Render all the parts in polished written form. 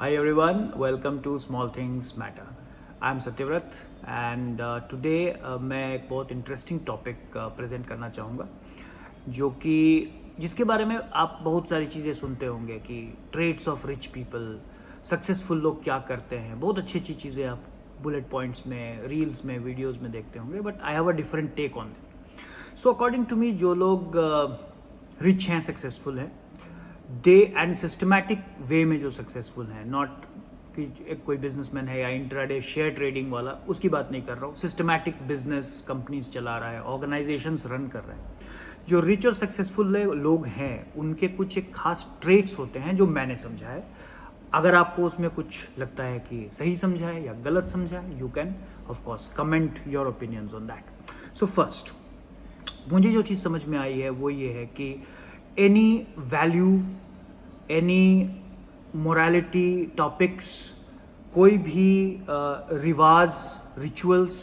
Hi everyone, welcome to Small Things Matter. I'm Satyavrat and today मैं एक बहुत interesting topic present करना चाहूँगा जो कि जिसके बारे में आप बहुत सारी चीज़ें सुनते होंगे कि trades of rich people, successful लोग क्या करते हैं, बहुत अच्छी अच्छी चीज़ें आप बुलेट पॉइंट्स में, रील्स में, वीडियोस में देखते होंगे, but I have a different take on that. So according to me जो लोग रिच हैं, सक्सेसफुल हैं, दे एंड सिस्टमैटिक वे में जो सक्सेसफुल हैं, नॉट कि एक कोई बिजनेसमैन है या इंट्राडे शेयर ट्रेडिंग वाला, उसकी बात नहीं कर रहा हूँ. सिस्टमैटिक बिजनेस कंपनीज चला रहा है, ऑर्गेनाइजेशंस रन कर रहे हैं. जो रिच और सक्सेसफुल लोग हैं उनके कुछ एक खास ट्रेट्स होते हैं जो मैंने समझा है. अगर आपको उसमें कुछ लगता है कि सही समझा है या गलत समझा है, you can of course comment your opinions on that. So first, मुझे जो चीज़ समझ में आई है वो ये है कि any value, any morality topics, कोई भी रिवाज, rituals,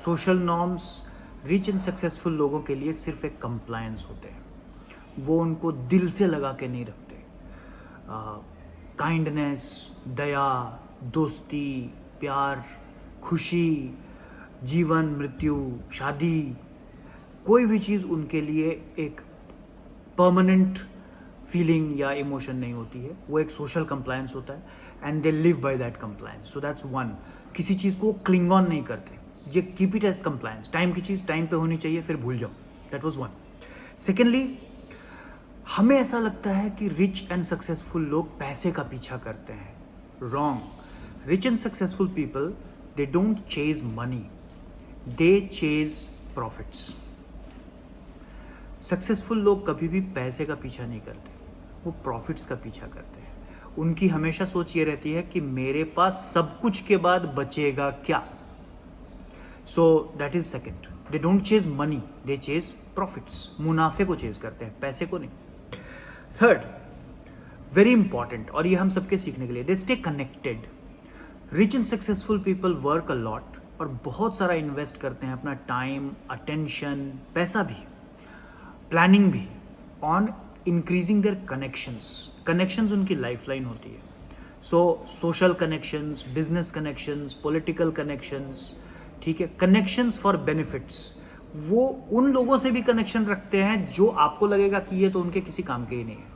social norms rich and successful लोगों के लिए सिर्फ एक कंप्लायंस होते हैं. वो उनको दिल से लगा के नहीं रखते. काइंडनेस, दया, दोस्ती, प्यार, खुशी, जीवन, मृत्यु, शादी, कोई भी चीज़ उनके लिए एक परमानेंट फीलिंग या इमोशन नहीं होती है. वो एक सोशल कंप्लायंस होता है and they live by that compliance. So that's one. किसी चीज़ को क्लिंग ऑन नहीं करते, ये keep it as compliance. Time की चीज़ टाइम पे होनी चाहिए, फिर भूल जाओ. That was one. सेकेंडली, हमें ऐसा लगता है कि रिच एंड सक्सेसफुल लोग पैसे का पीछा करते हैं. Wrong. Rich and successful people, they don't chase money, they chase profits. Successful लोग कभी भी पैसे का पीछा नहीं करते, वो प्रॉफिट्स का पीछा करते हैं. उनकी हमेशा सोच ये रहती है कि मेरे पास सब कुछ के बाद बचेगा क्या. So that is second. They don't chase money, they chase profits. मुनाफे को चेज करते हैं, पैसे को नहीं. थर्ड, वेरी इंपॉर्टेंट, और ये हम सबके सीखने के लिए, they stay connected. Rich and successful people work a lot और बहुत सारा इन्वेस्ट करते हैं, अपना टाइम, अटेंशन, पैसा भी, प्लानिंग भी, on increasing their connections. Connections उनकी लाइफलाइन होती है. So social connections, business connections, political connections, ठीक है, कनेक्शंस फॉर बेनिफिट्स. वो उन लोगों से भी कनेक्शन रखते हैं जो आपको लगेगा कि ये तो उनके किसी काम के ही नहीं है.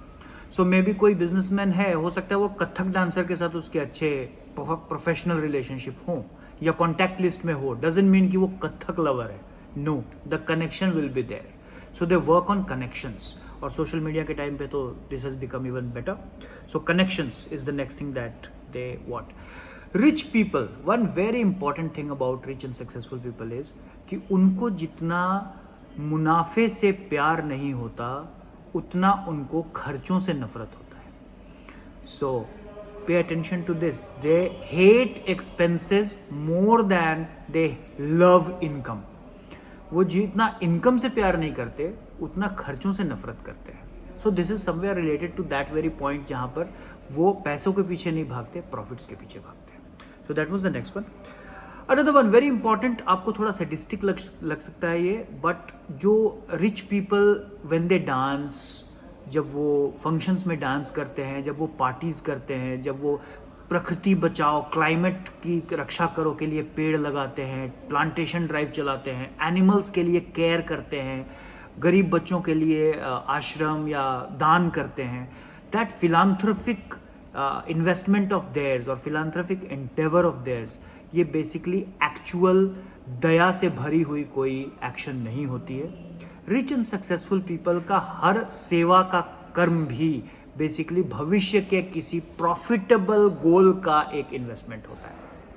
सो मे बी कोई बिजनेसमैन है, हो सकता है वो कथक डांसर के साथ उसके अच्छे प्रोफेशनल रिलेशनशिप हो या कॉन्टैक्ट लिस्ट में हो. डजंट मीन कि वो कथक लवर है. No, the connection will be there. So they work on connections. और सोशल मीडिया के टाइम पे तो this has become even better. So connections is the next thing that they want. Rich people, one very important thing about rich and successful people is कि उनको जितना मुनाफे से प्यार नहीं होता, उतना उनको खर्चों से नफरत होता है. So pay attention to this. They hate expenses more than they love income. वो जितना इनकम से प्यार नहीं करते, उतना खर्चों से नफरत करते हैं. So this is somewhere related to that very point जहां पर वो पैसों के पीछे नहीं भागते, प्रॉफिट्स के पीछे भागते हैं. So that was the next one. Another one very important, आपको थोड़ा सैडिस्टिक लग सकता है ये, बट जो rich people when they dance, जब वो फंक्शंस में डांस करते हैं, जब वो पार्टीज करते हैं, जब वो प्रकृति बचाओ, क्लाइमेट की रक्षा करो के लिए पेड़ लगाते हैं, प्लांटेशन ड्राइव चलाते हैं, एनिमल्स के लिए केयर करते हैं, गरीब बच्चों के लिए आश्रम या दान करते हैं, दैट फिलांथ्रोपिक इन्वेस्टमेंट ऑफ देयर्स और फिलांथ्रोपिक एंडेवर ऑफ देयर्स, ये बेसिकली एक्चुअल दया से भरी हुई कोई एक्शन नहीं होती है. रिच एंड सक्सेसफुल पीपल का हर सेवा का कर्म भी बेसिकली भविष्य के किसी प्रॉफिटेबल गोल का एक इन्वेस्टमेंट होता है.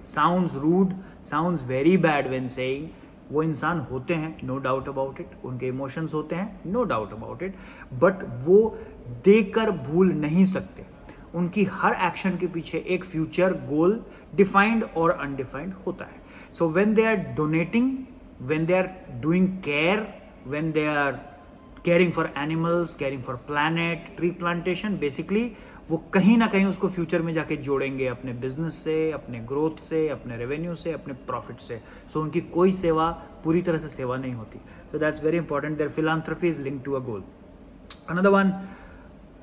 Sounds rude, sounds very bad when saying. वो इंसान होते हैं, नो डाउट अबाउट इट, उनके इमोशंस होते हैं, no doubt about it, but वो देकर भूल नहीं सकते. उनकी हर एक्शन के पीछे एक फ्यूचर गोल डिफाइंड और अनडिफाइंड होता है. So when they are donating, when they are doing care, when they are caring for animals, caring for planet, tree plantation, basically वो कहीं ना कहीं उसको फ्यूचर में जाके जोड़ेंगे अपने बिजनेस से, अपने ग्रोथ से, अपने रेवेन्यू से, अपने प्रॉफिट से. सो उनकी कोई सेवा पूरी तरह से सेवा नहीं होती. So that's very important. Their philanthropy is linked to a goal. Another one,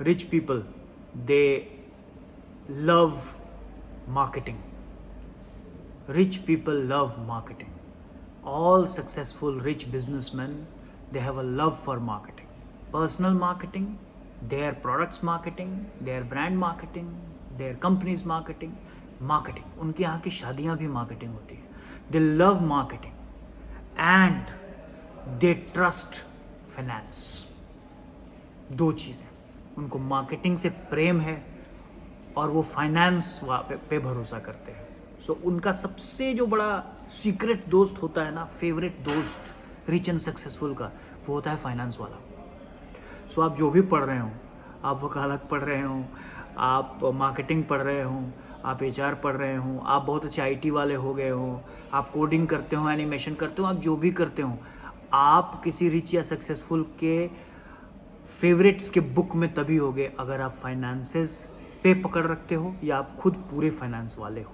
rich people, they love marketing. Rich people love marketing. All successful rich businessmen, they have a love for marketing. Personal marketing, their products marketing, their brand marketing, their companies marketing. उनके यहाँ की शादियाँ भी marketing होती है. They love marketing and they trust finance. दो चीज़ें, उनको मार्केटिंग से प्रेम है और वो फाइनेंस पे भरोसा करते हैं. सो उनका सबसे जो बड़ा सीक्रेट दोस्त होता है ना, फेवरेट दोस्त रिच एंड सक्सेसफुल का, वो होता है फाइनेंस वाला. सो आप जो भी पढ़ रहे हो, आप वकालत पढ़ रहे हो, आप मार्केटिंग पढ़ रहे हो, आप HR पढ़ रहे हो, आप बहुत अच्छे IT वाले हो गए हो, आप कोडिंग करते हो, एनिमेशन करते हो, आप जो भी करते हो, आप किसी रिच या सक्सेसफुल के फेवरेट्स के बुक में तभी होगे अगर आप फाइनेंसेस पे पकड़ रखते हो या आप खुद पूरे फाइनेंस वाले हो.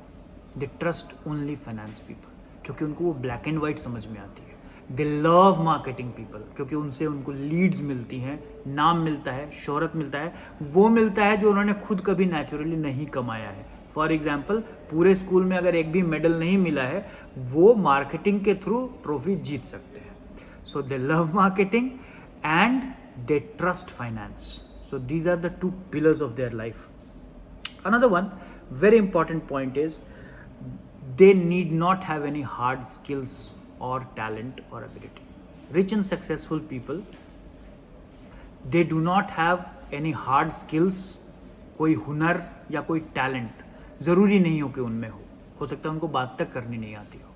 They trust only finance people क्योंकि उनको वो ब्लैक एंड वाइट समझ में आती है. दे लव मार्केटिंग पीपल क्योंकि उनसे उनको लीड्स मिलती हैं, नाम मिलता है, शोहरत मिलता है, वो मिलता है जो उन्होंने खुद कभी नेचुरली नहीं कमाया है. फॉर एग्जाम्पल, पूरे स्कूल में अगर एक भी मेडल नहीं मिला है, वो मार्केटिंग के थ्रू ट्रॉफी जीत सकते हैं. So they love marketing and they trust finance. So these are the two pillars of their life. Another one very important point is they need not have any hard skills or talent or ability. Rich and successful people, they do not have any hard skills. कोई हुनर या कोई talent ज़रूरी नहीं हो कि उनमें हो सकता है उनको बात तक करनी नहीं आती हो.